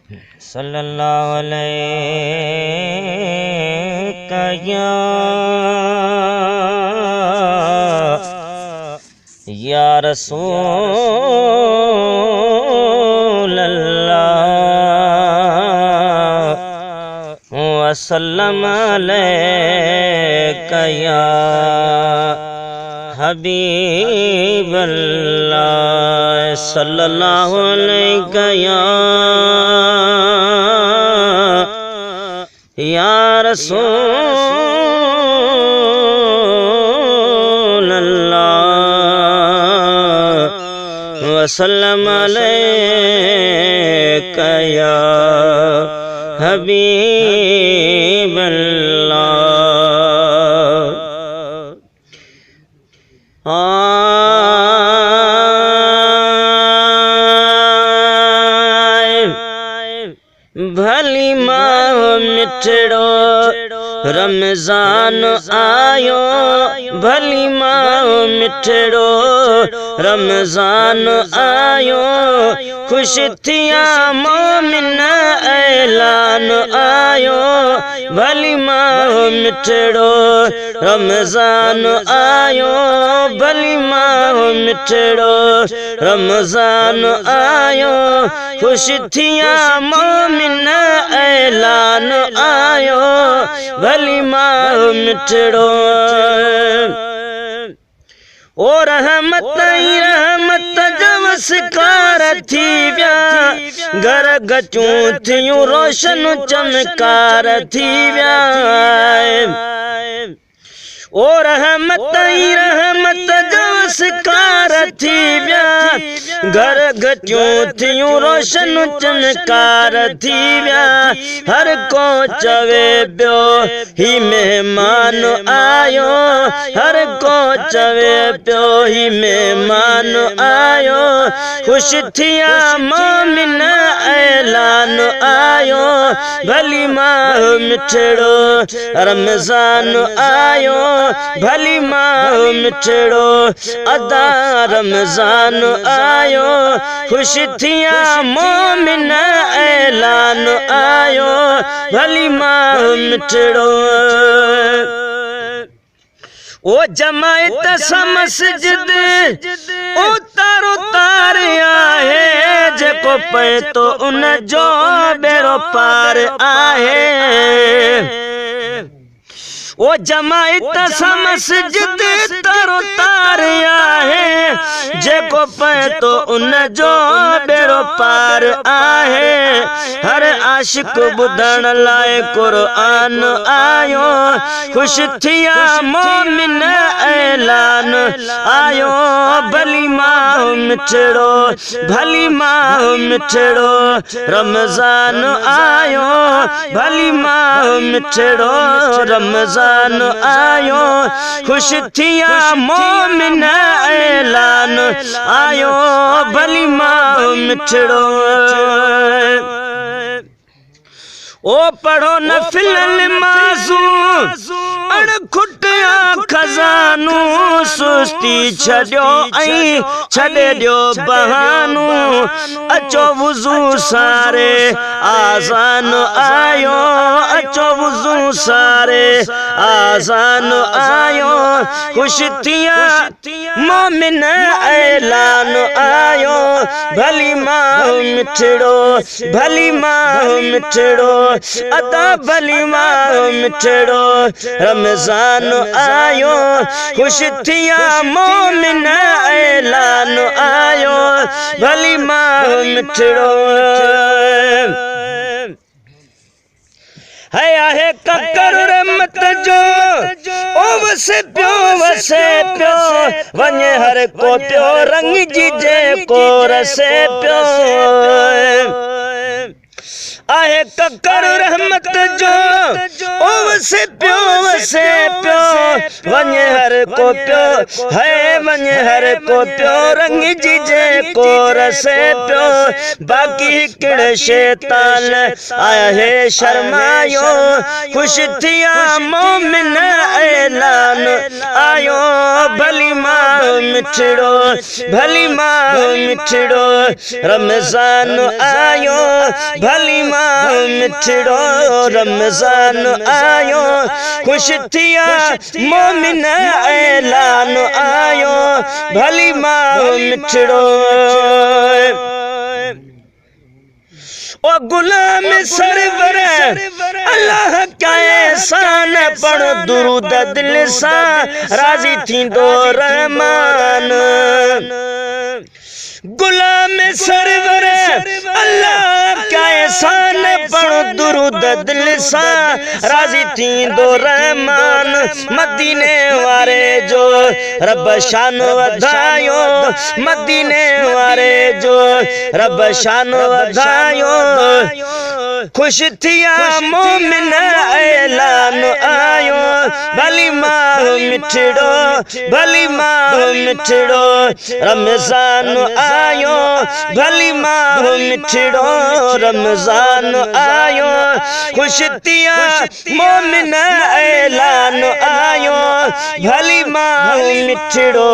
صلی اللہ علیہ یا رسول اللہ وسلم علیک یا حبیب اللہ صلی اللہ علیہ یا رسول اللہ وسلم علیک یا حبیب اللہ بھلی ماہ مٹھڑو رمضان آیو بھلی ماہ مٹھڑو رمضان آیو خوش تھیا مومن اعلان آیو بھلی ماہ مٹھڑو رمضان آیو بھلی ماہ مٹھڑو رمضان آیو خوش تھیا مومن اعلان آیو بھلی ماہ مٹھڑو او رحمت ہی رحمت جب سکار تھی بیا گھر گچوں تھیوں روشن چمکار تھی بیا او رحمت ہی رحمت جب سکار تھی بیا گھر گچوں تھیوں روشن چمکار تھی بیا ہر کو چوے بیو ہی مہمان آیو ہر کو چوے بیو ہی مہمان آیو خوش تھیا مومن اعلان آیو بھلی ماہ مٹھڑو رمضان آیو بھلی ماہ مٹھڑو ادا رمضان آیو خوش تھیا مومن اعلان آیو بھلی ماہ مٹھڑو او جماعت سا مسجد او تارو تار آہے جے کو پے تو ان جو بیرو پار آہے او جماعت سا مسجد تارو تار آہے جے کو پے تو ان جو بیرو پار آہے ہر عاشق بدھن لائے قرآن آیو خوش تھیا مومن اعلان آیو بھلی ماہ مٹھڑو بھلی ماہ مٹھڑو رمضان آیو بھلی ماہ مٹھڑو رمضان آیو خوش تھیا مومن اعلان آیو بھلی ماہ مٹھڑو او پڑھو نفل نمازوں اڑ کھٹیا خزانوں سستی چھڑیو ائیں چھڑے دیو بہانوں اچو وضو سارے آزان آیو اچو وضو سارے آزان آیو خوش تھیا مومن اعلان آیو بھلی ماہ مٹھڑو بھلی ماہ مٹھڑو ادا بھلی ماہ مٹھڑو رمضان آیو خوش تھیا مومن اعلان آیو بھلی ماہ مٹھڑو ہے آہے ککر رحمت جو او وسے پیو ونجے ہر کو پیو رنگ جی جے کو رسے پیو آئے ککر رحمت جو او سے پیو ونجے ہر کو پیو ہے ونجے ہر کو پیو رنگ جیجے کو رسے پیو باقی کڑ شیطان آیا ہے شرمایو خوش تھیا مومن اعلان آیو بھلی ماہ مٹھڑو رمضان آیو بھلی ماہ مٹھڑو رمضان آیو خوش تھیا مومن اعلان آیو بھلی ماہ مٹھڑو او غلام سرور اللہ کا احسان پڑھ درود دل سا راضی تھی دو رحمان غلام سرور اللہ کا احسان پڑھ درود دل سا راضی تھی دو رحمان مدینے وارے جو رب شان ودھایو مدینے وارے جو رب شان ودھایو خوش تھیا مومن اعلان آیو بھلی ماہ مٹھڑو رمضان آیو بھلی ماہ مٹھڑو رمضان آیو خوش تھیا مومن اعلان آیو بھلی ماہ مٹھڑو